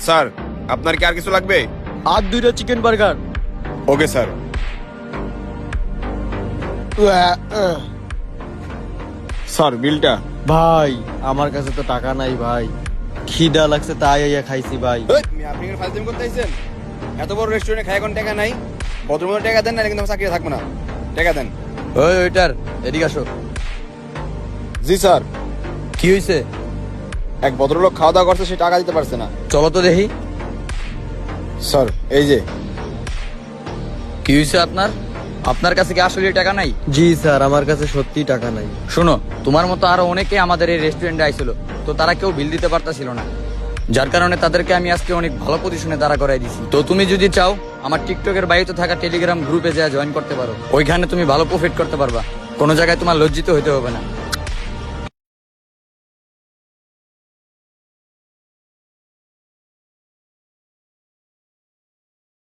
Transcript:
Sir, আপনার কি আর কিছু লাগবে? আর 2টা chicken burger. Okay sir. Sir, বিলটা। ভাই আমার কাছে তো টাকা নাই ভাই, খিদা লাগছে তাই আইয়া খাইছি ভাই। আপনি এখানে ফাজলামি করতে আইছেন? এত বড় রেস্টুরেন্টে খাই এখন টাকা নাই? ভদ্রমতো টাকা দেন, না কিন্তু আমার চাকরিতে থাকবো না। টাকা দেন। ওই ওইটার এদিকে আসো। জি স্যার। কি হয়েছে? এক ভদ্রলোক খাওয়া দাওয়া করছে, সে টাকা দিতে পারছে না। চলো তো দেখি স্যার, এই যে। কি হয়েছে আপনার? আপনার কাছে কি আসলে টাকা নাই? জি স্যার, আমার কাছে সত্যি টাকা নাই। শোনো, তোমার মতো আরো অনেকে আমাদের এই রেস্টুরেন্টে আইছিল, তো তারা কেউ বিল দিতে পারতাছিল না, যার কারণে তাদেরকে আমি আজকে অনেক ভালো পজিশনে দাঁড়া করাই দিছি। তো তুমি যদি চাও আমার টিকটকের বাইরে থাকা টেলিগ্রাম গ্রুপে যা জয়েন করতে পারো, ওইখানে তুমি ভালো প্রফিট করতে পারবা, কোনো জায়গায় তোমার লজ্জিত হইতে হবে না।